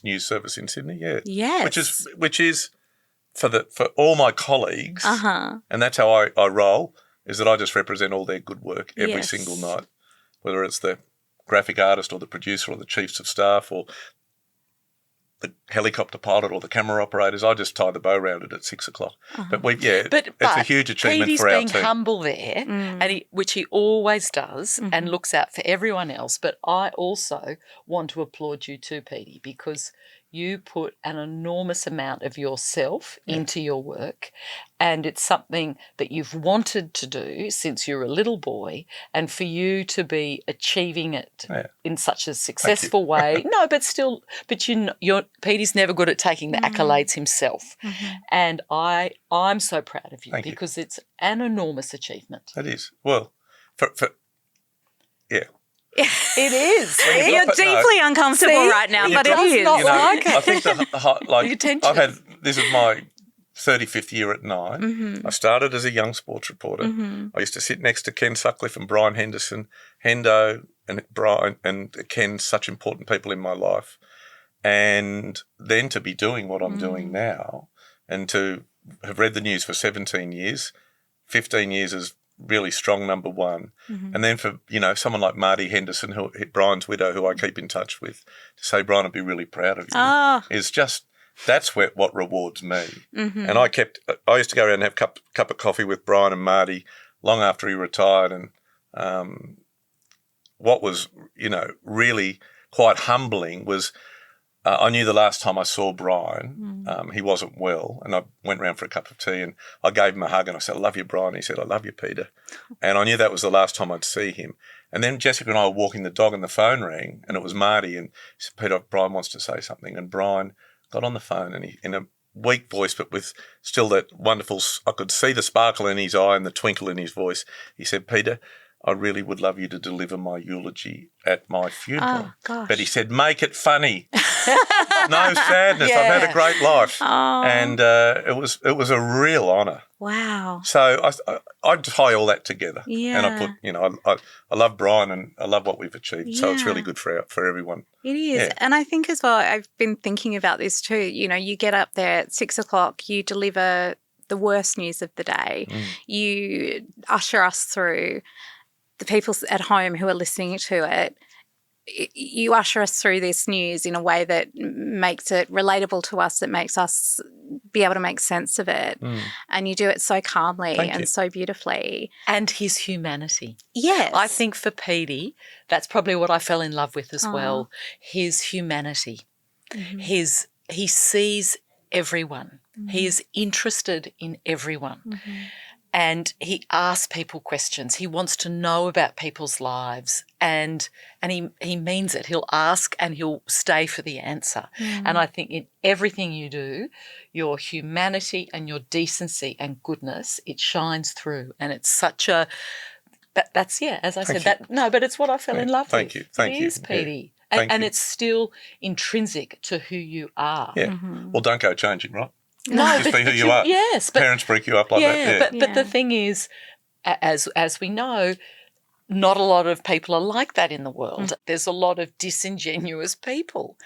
Speaker 1: News
Speaker 3: service in Sydney, yeah.
Speaker 1: Yes.
Speaker 3: Which is for all my colleagues, and that's how I roll, is that I just represent all their good work every single night, whether it's the graphic artist or the producer or the chiefs of staff or the helicopter pilot or the camera operators. I just tie the bow around it at 6 o'clock.
Speaker 2: But
Speaker 3: it's a huge achievement for our team.
Speaker 2: Petey's being humble there, which he always does, and looks out for everyone else. But I also want to applaud you too, Petey, because you put an enormous amount of yourself into your work, and it's something that you've wanted to do since you were a little boy, and for you to be achieving it in such a successful way. No, but still, Petey's never good at taking the accolades himself, and I'm so proud of you because it's an enormous achievement.
Speaker 3: It is. Well, yeah.
Speaker 2: It is.
Speaker 1: You're deeply uncomfortable right now, but it is.
Speaker 3: I think this is my 35th year at Nine. I started as a young sports reporter. I used to sit next to Ken Sutcliffe and Brian Henderson, Hendo and Brian and Ken, such important people in my life. And then to be doing what I'm doing now, and to have read the news for 17 years, 15 years as really strong number one. And then for, someone like Marty Henderson, Brian's widow, who I keep in touch with, to say, Brian, I'd be really proud of you, is just, that's what rewards me. And I used to go around and have a cup of coffee with Brian and Marty long after he retired. And what was, really quite humbling was I knew the last time I saw Brian, he wasn't well, and I went round for a cup of tea and I gave him a hug and I said, I love you, Brian. He said, I love you, Peter. And I knew that was the last time I'd see him. And then Jessica and I were walking the dog and the phone rang, and it was Marty, and he said, Peter, Brian wants to say something. And Brian got on the phone, and he, in a weak voice but with still that wonderful, I could see the sparkle in his eye and the twinkle in his voice, he said, Peter, I really would love you to deliver my eulogy at my funeral.
Speaker 1: Oh, gosh.
Speaker 3: But he said, make it funny. No sadness.
Speaker 2: Yeah.
Speaker 3: I've had a great life.
Speaker 1: Oh.
Speaker 3: And it was a real honour.
Speaker 1: Wow.
Speaker 3: So I tie all that together.
Speaker 1: Yeah.
Speaker 3: And I put, you know, I love Brian and I love what we've achieved. So it's really
Speaker 1: Yeah.
Speaker 3: good for everyone.
Speaker 1: It is.
Speaker 3: Yeah.
Speaker 1: And I think as well, I've been thinking about this too. You know, you get up there at 6 o'clock, you deliver the worst news of the day. You usher us through the people at home who are listening to it. You usher us through this news in a way that makes it relatable to us, that makes us be able to make sense of it. And you do it so calmly
Speaker 3: Thank
Speaker 1: and
Speaker 3: you.
Speaker 1: so beautifully.
Speaker 2: And his humanity.
Speaker 1: Yes.
Speaker 2: I think for Petey, that's probably what I fell in love with as well. His humanity. He sees everyone. He is interested in everyone. And he asks people questions. He wants to know about people's lives, and he means it. He'll ask and he'll stay for the answer. And I think in everything you do, your humanity and your decency and goodness, it shines through. And it's such a that's as I said, but it's what I fell in love
Speaker 3: Thank
Speaker 2: with.
Speaker 3: you. Thank
Speaker 2: it
Speaker 3: you.
Speaker 2: is, Petey.
Speaker 3: Thank
Speaker 2: And
Speaker 3: you.
Speaker 2: it's still intrinsic to who you are.
Speaker 3: Yeah. Well, don't go changing, right?
Speaker 2: No,
Speaker 3: Just be who you are.
Speaker 2: Yes, but
Speaker 3: Parents break you up like that. Yeah.
Speaker 2: But the thing is, as we know, not a lot of people are like that in the world. There's a lot of disingenuous people,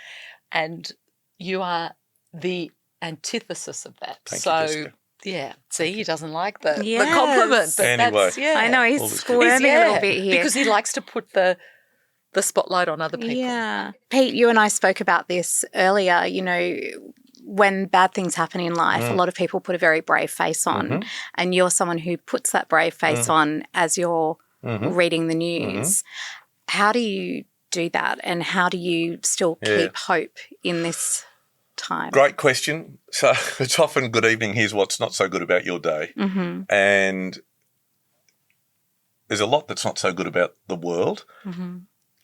Speaker 2: and you are the antithesis of that.
Speaker 3: Thank you, Jessica.
Speaker 2: Yeah, see, he doesn't like the
Speaker 1: Yes.
Speaker 2: compliment. But
Speaker 3: Anyway.
Speaker 1: I know he's
Speaker 3: All this-
Speaker 1: squirming a little bit here.
Speaker 2: because he likes to put the spotlight on other people.
Speaker 1: Yeah. Pete, you and I spoke about this earlier. You know, when bad things happen in life, a lot of people put a very brave face on, and you're someone who puts that brave face on as you're reading the news. How do you do that, and how do you still keep hope in this time?
Speaker 3: Great question. So it's often good evening, here's what's not so good about your day. And there's a lot that's not so good about the world.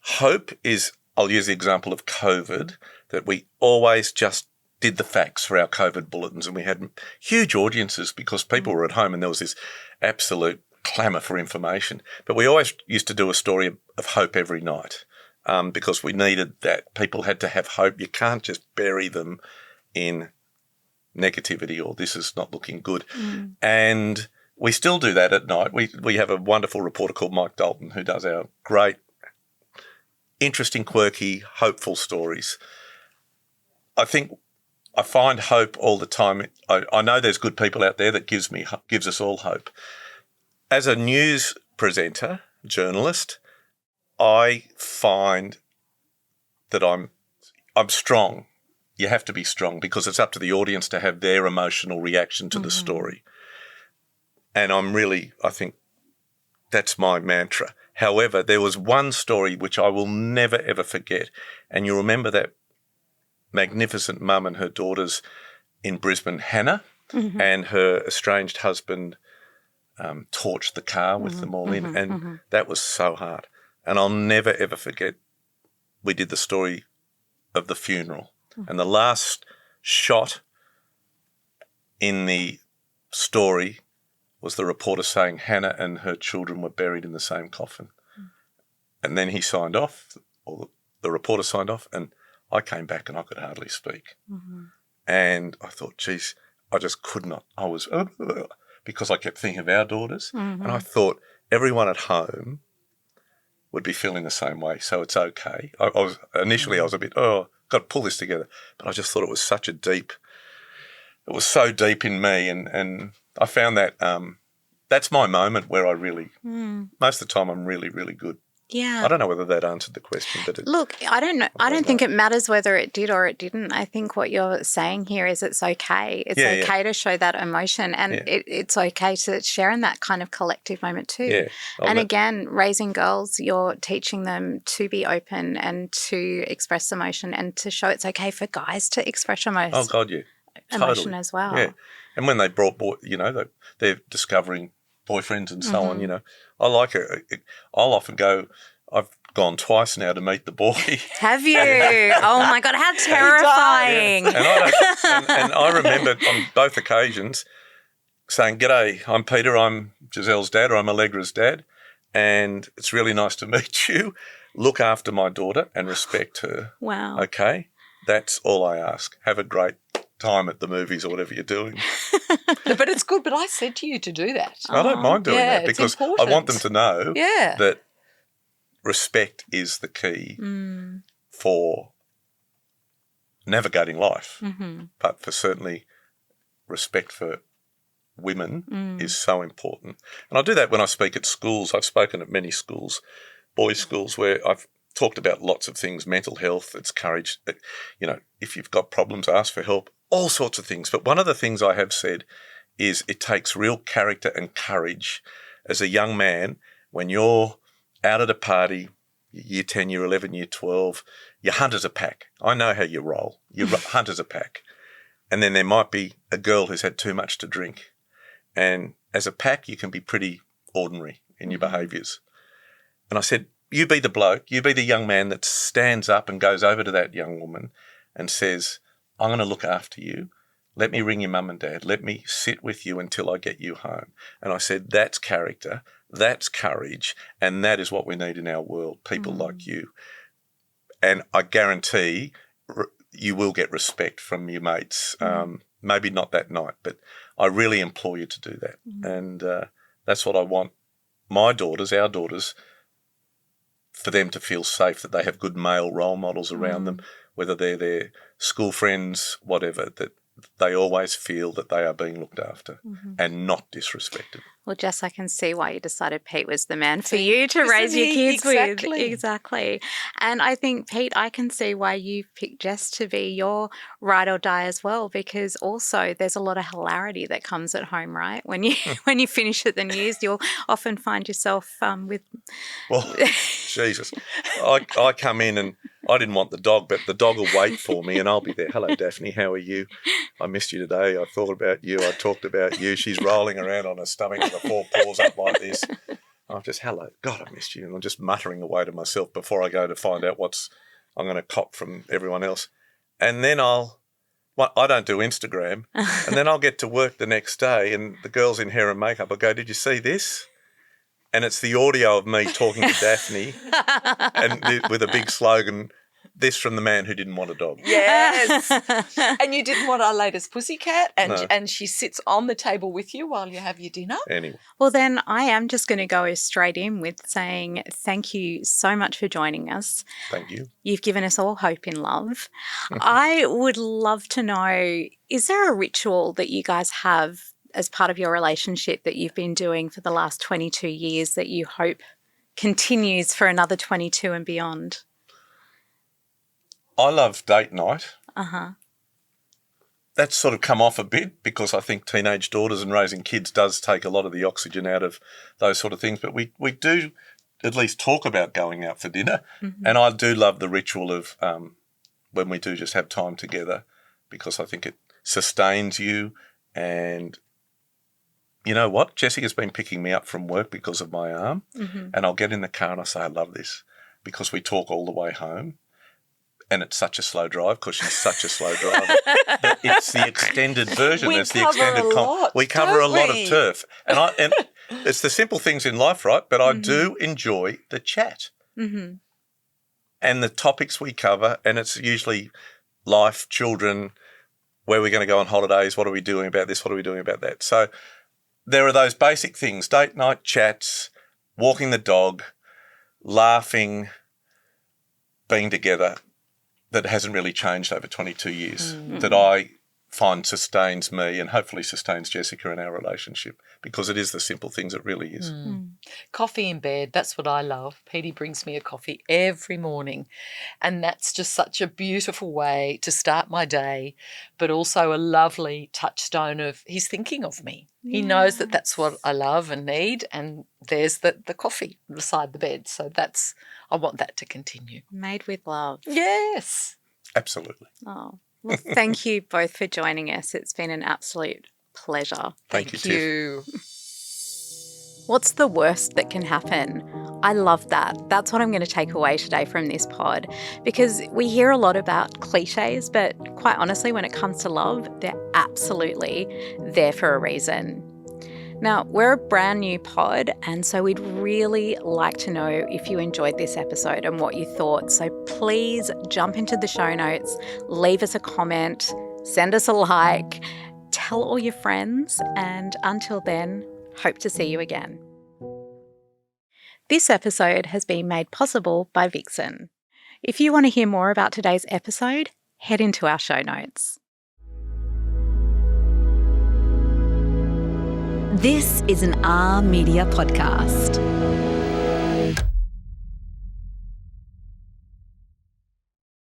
Speaker 3: Hope is, I'll use the example of COVID, that we always just did the facts for our COVID bulletins, and we had huge audiences because people were at home and there was this absolute clamour for information. But we always used to do a story of hope every night because we needed that. People had to have hope. You can't just bury them in negativity or this is not looking good. And we still do that at night. We have a wonderful reporter called Mike Dalton who does our great, interesting, quirky, hopeful stories. I find hope all the time. I know there's good people out there that gives us all hope. As a news presenter, journalist, I find that I'm strong. You have to be strong because it's up to the audience to have their emotional reaction to the story. And I think that's my mantra. However, there was one story which I will never, ever forget. And you remember that magnificent mum and her daughters in Brisbane, Hannah, and her estranged husband torched the car with them all in. And that was so hard. And I'll never, ever forget, we did the story of the funeral. And the last shot in the story was the reporter saying Hannah and her children were buried in the same coffin. And then he signed off, or the reporter signed off, and I came back and I could hardly speak. And I thought, geez, I just could not. I was, because I kept thinking of our daughters. And I thought everyone at home would be feeling the same way, so it's okay. I was a bit, got to pull this together. But I just thought it was it was so deep in me. And I found that that's my moment where I really, most of the time I'm really, really good.
Speaker 1: Yeah.
Speaker 3: I don't know whether that answered the question, but
Speaker 1: Look, I don't know. I don't think it matters whether it did or it didn't. I think what you're saying here is it's okay. It's okay to show that emotion, and it's okay to share in that kind of collective moment too.
Speaker 3: Yeah.
Speaker 1: And again, raising girls, you're teaching them to be open and to express emotion and to show it's okay for guys to express emotion.
Speaker 3: Oh God, yeah,
Speaker 1: emotion as well.
Speaker 3: Yeah, and when they brought they're discovering boyfriends and so on. You know, I like it. I'll often go. I've gone twice now to meet the boy.
Speaker 1: Have you? Oh my God, how terrifying!
Speaker 3: And I remember on both occasions saying, "G'day, I'm Peter. I'm Giselle's dad, or I'm Allegra's dad, and it's really nice to meet you. Look after my daughter and respect her.
Speaker 1: Wow.
Speaker 3: Okay." That's all I ask. Have a great time at the movies or whatever you're doing.
Speaker 2: But it's good. But I said to you to do that.
Speaker 3: I don't mind doing that
Speaker 2: it's
Speaker 3: because
Speaker 2: important.
Speaker 3: I want them to know
Speaker 2: Yeah.
Speaker 3: that respect is the key for navigating life, but for certainly respect for women is so important. And I do that when I speak at schools. I've spoken at many schools, boys' schools, where I've talked about lots of things, mental health, it's courage, you know, if you've got problems, ask for help, all sorts of things. But one of the things I have said is it takes real character and courage as a young man when you're out at a party, year 10, year 11, year 12, you hunt as a pack. I know how you roll. You hunt as a pack. And then there might be a girl who's had too much to drink. And as a pack, you can be pretty ordinary in your behaviours. And I said, you be the bloke, you be the young man that stands up and goes over to that young woman and says, I'm going to look after you. Let me ring your mum and dad. Let me sit with you until I get you home. And I said, that's character, that's courage, and that is what we need in our world, people like you. And I guarantee you will get respect from your mates. Maybe not that night, but I really implore you to do that. And that's what I want my daughters, our daughters, for them to feel safe, that they have good male role models around them, whether they're their school friends, whatever, that they always feel that they are being looked after and not disrespected.
Speaker 1: Well, Jess, I can see why you decided Pete was the man for you to raise your kids with. Exactly. And I think, Pete, I can see why you picked Jess to be your ride or die as well, because also there's a lot of hilarity that comes at home, right? When you finish at the news, you'll often find yourself with...
Speaker 3: Well, Jesus, I come in and I didn't want the dog, but the dog will wait for me and I'll be there. Hello, Daphne, how are you? I missed you today. I thought about you. I talked about you. She's rolling around on her stomach with her 4 paws up like this. I'm just, hello, God, I missed you. And I'm just muttering away to myself before I go to find out I'm going to cop from everyone else. And then I don't do Instagram. And then I'll get to work the next day and the girl's in hair and makeup. I go, did you see this? And it's the audio of me talking to Daphne and with a big slogan, this from the man who didn't want a dog.
Speaker 2: Yes. And you didn't want our latest Pussycat, and
Speaker 3: No.
Speaker 2: and she sits on the table with you while you have your dinner.
Speaker 3: Anyway.
Speaker 1: Well, then I am just going to go straight in with saying thank you so much for joining us.
Speaker 3: Thank you.
Speaker 1: You've given us all hope in love. I would love to know, is there a ritual that you guys have as part of your relationship that you've been doing for the last 22 years that you hope continues for another 22 and beyond?
Speaker 3: I love date night.
Speaker 1: Uh-huh.
Speaker 3: That's sort of come off a bit because I think teenage daughters and raising kids does take a lot of the oxygen out of those sort of things. But we do at least talk about going out for dinner. And I do love the ritual of when we do just have time together, because I think it sustains you. And you know what? Jessica's been picking me up from work because of my arm. And I'll get in the car and I say, I love this, because we talk all the way home. And it's such a slow drive because she's such a slow driver. But it's the extended version.
Speaker 2: We
Speaker 3: it's the
Speaker 2: cover
Speaker 3: extended
Speaker 2: a lot,
Speaker 3: we cover a
Speaker 2: don't
Speaker 3: lot
Speaker 2: we?
Speaker 3: of turf. And it's the simple things in life, right? But I do enjoy the chat. And the topics we cover, and it's usually life, children, where we're going to go on holidays, what are we doing about this, what are we doing about that. So there are those basic things, date night chats, walking the dog, laughing, being together, that hasn't really changed over 22 years, that I find sustains me and hopefully sustains Jessica in our relationship, because it is the simple things, it really is.
Speaker 2: Coffee in bed, that's what I love. Petey brings me a coffee every morning, and that's just such a beautiful way to start my day, but also a lovely touchstone of he's thinking of me. He knows that that's what I love and need, and there's the coffee beside the bed. So I want that to continue.
Speaker 1: Made with love.
Speaker 2: Yes.
Speaker 3: Absolutely.
Speaker 1: Oh, well, thank you both for joining us. It's been an absolute pleasure.
Speaker 3: Thank you, Tiff.
Speaker 1: What's the worst that can happen? I love that. That's what I'm going to take away today from this pod, because we hear a lot about cliches, but quite honestly, when it comes to love, they're absolutely there for a reason. Now, we're a brand new pod, and so we'd really like to know if you enjoyed this episode and what you thought. So please jump into the show notes, leave us a comment, send us a like, tell all your friends, and until then, hope to see you again. This episode has been made possible by Vixen. If you want to hear more about today's episode, head into our show notes.
Speaker 5: This is an R Media podcast.